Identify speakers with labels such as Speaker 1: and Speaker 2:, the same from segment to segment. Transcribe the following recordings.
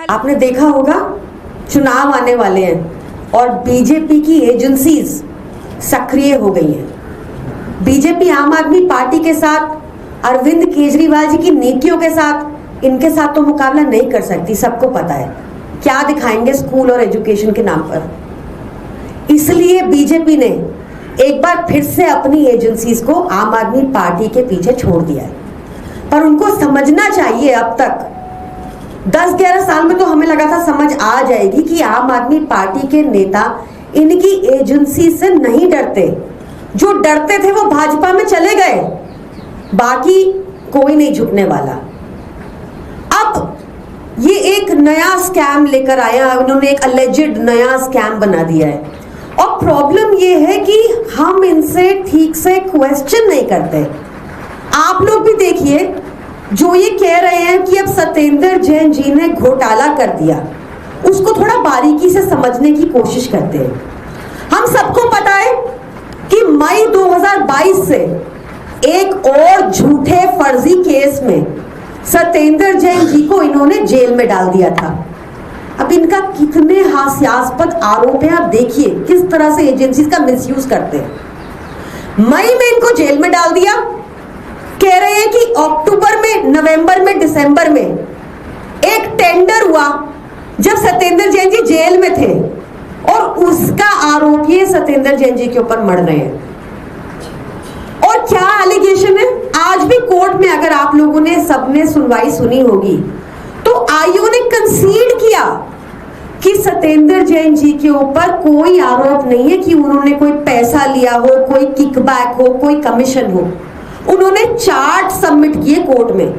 Speaker 1: आपने देखा होगा चुनाव आने वाले हैं और बीजेपी की एजेंसीज सक्रिय हो गई हैं। बीजेपी आम आदमी पार्टी के साथ, अरविंद केजरीवाल जी की नीतियों के साथ, इनके साथ तो मुकाबला नहीं कर सकती, सबको पता है क्या दिखाएंगे स्कूल और एजुकेशन के नाम पर। इसलिए बीजेपी ने एक बार फिर से अपनी एजेंसीज को आम आदमी पार्टी के पीछे छोड़ दिया है। पर उनको समझना चाहिए, अब तक 10-11 साल में तो हमें लगा था समझ आ जाएगी कि आम आदमी पार्टी के नेता इनकी एजेंसी से नहीं डरते। जो डरते थे वो भाजपा में चले गए, बाकी कोई नहीं झुकने वाला। अब ये एक नया स्कैम लेकर आया, उन्होंने एक अलेजेड नया स्कैम बना दिया है। और प्रॉब्लम ये है कि हम इनसे ठीक से क्वेश्चन नहीं करते। आप लोग भी देखिए, जो ये कह रहे हैं कि अब सत्येंद्र जैन जी ने घोटाला कर दिया, उसको थोड़ा बारीकी से समझने की कोशिश करते हैं। हम सबको पता है कि मई 2022 से एक और झूठे फर्जी केस में सत्येंद्र जैन जी को इन्होंने जेल में डाल दिया था। अब इनका कितने हास्यास्पद आरोप हैं, आप देखिए किस तरह से एजेंसीज का मिसयूज करते हैं। मई में इनको जेल में डाल दिया, कह रहे हैं कि अक्टूबर में, नवंबर में, दिसंबर में एक टेंडर हुआ जब सत्येंद्र जैन जी जेल में थे, और उसका आरोप ये सत्येंद्र जैन जी के ऊपर मढ़ रहे हैं। और क्या एलिगेशन है, आज भी कोर्ट में अगर आप लोगों ने सबने सुनवाई सुनी होगी तो आईओ ने कंसीड किया कि सत्येंद्र जैन जी के ऊपर कोई आरोप नहीं है कि उन्होंने कोई पैसा लिया हो, कोई किकबैक हो, कोई कमीशन हो। उन्होंने चार्ट सबमिट किए कोर्ट में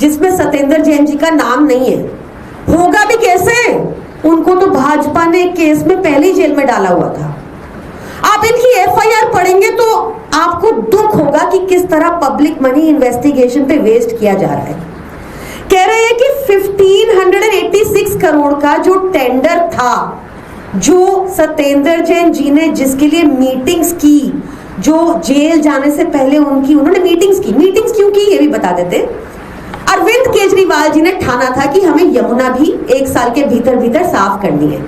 Speaker 1: जिसमें सत्येंद्र जैन जी का नाम नहीं है। होगा भी कैसे, उनको तो भाजपा ने केस में पहले ही जेल में डाला हुआ था। आप इनकी एफआईआर पढ़ेंगे तो आपको दुख होगा कि किस तरह पब्लिक मनी इन्वेस्टिगेशन पे वेस्ट किया जा रहा है। कह रहे हैं कि 1586 करोड़ का जो टेंडर था, जो सत्येंद्र जैन जी ने जिसके लिए मीटिंग्स की, जो जेल जाने से पहले उन्होंने मीटिंग्स क्यों की ये भी बता देते। अरविंद केजरीवाल जी ने ठाना था कि हमें यमुना भी 1 साल के भीतर भीतर साफ करनी है।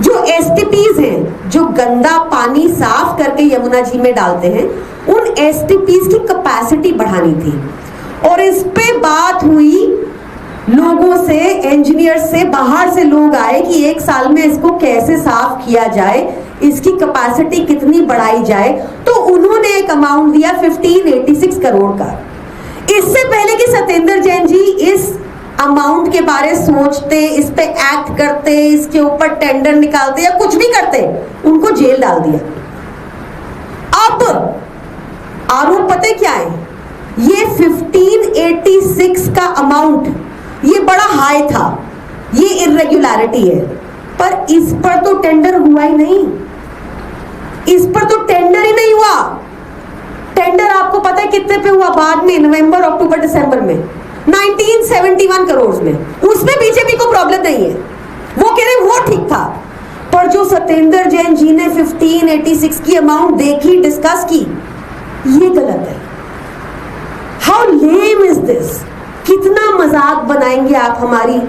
Speaker 1: जो एसटीपीज हैं, जो गंदा पानी साफ करके यमुना जी में डालते हैं, उन एसटीपीज की कैपेसिटी बढ़ानी थी। और इस पे बात हुई लोगों से, इंजीनियर से, बाहर से लोग आए कि 1 साल में इसको कैसे साफ किया जाए, इसकी कैपेसिटी कितनी बढ़ाई जाए। तो उन्होंने एक अमाउंट दिया 1586 करोड़ का। इससे पहले कि सत्येंद्र जैन जी इस अमाउंट के बारे सोचते, इस पे एक्ट करते, इसके ऊपर टेंडर निकालते या कुछ भी करते, उनको जेल डाल दिया। अब आरोप पता है क्या है, ये 1586 का अमाउंट ये बड़ा हाई था, ये इर्रेगुलरिटी है, पर इस पर तो टेंडर हुआ ही नहीं। इस पर तो टेंडर ही नहीं हुआ। टेंडर आपको पता है कितने पे हुआ बाद में, नवंबर, अक्टूबर, दिसंबर में 1971 करोड़ में। उसमें बीजेपी को प्रॉब्लम नहीं है, वो कह रहे वो ठीक था। पर जो सत्येंद्र जैन जी ने 1586 की अमाउंट देखी, डिस्कस की, ये गलत है। How lame is this. कितना मजाक बनाएंगे आप हमारी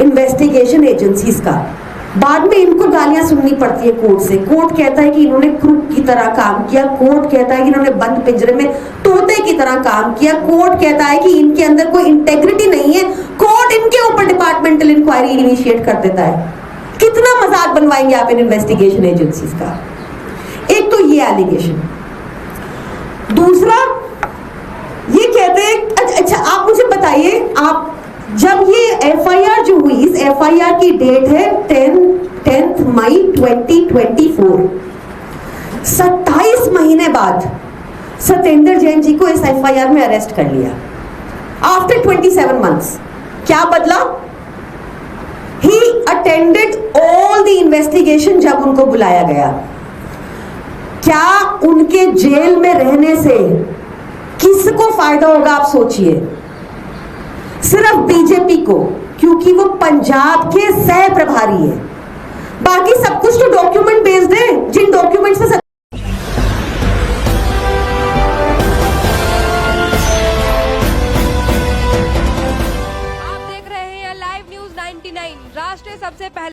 Speaker 1: इन्वेस्टिगेशन एजेंसीज का। बाद में इनको गालियां सुननी पड़ती है कोर्ट से। कोर्ट कहता है कि इन्होंने क्रूक की तरह काम किया, कोर्ट कहता है कि इन्होंने बंद पिंजरे में तोते की तरह काम किया, कोर्ट कहता है कि इनके अंदर कोई इंटेग्रिटी नहीं है, कोर्ट इनके ऊपर डिपार्टमेंटल इंक्वायरी इनिशिएट कर देता है। कितना मजाक बनवाएंगे आप इन इन्वेस्टिगेशन एजेंसीज का। एक तो ये एलिगेशन। दूसरा ये कहते हैं, अच्छा आप मुझे बताइए, आप जब ये एफआईआर जो हुई, इस एफआईआर की डेट है 10 मई 2024। 27 महीने बाद सत्येंद्र जैन जी को इस एफआईआर में अरेस्ट कर लिया। आफ्टर 27 मंथ्स क्या बदला? He attended all the investigation जब उनको बुलाया गया। क्या उनके जेल में रहने से किसको फायदा होगा आप सोचिए? सिर्फ बीजेपी को, क्योंकि वो पंजाब के सह प्रभारी है। बाकी सब कुछ तो डॉक्यूमेंट बेस्ड है, जिन डॉक्यूमेंट से
Speaker 2: आप देख रहे हैं लाइव न्यूज 99। 99 राष्ट्र सबसे पहले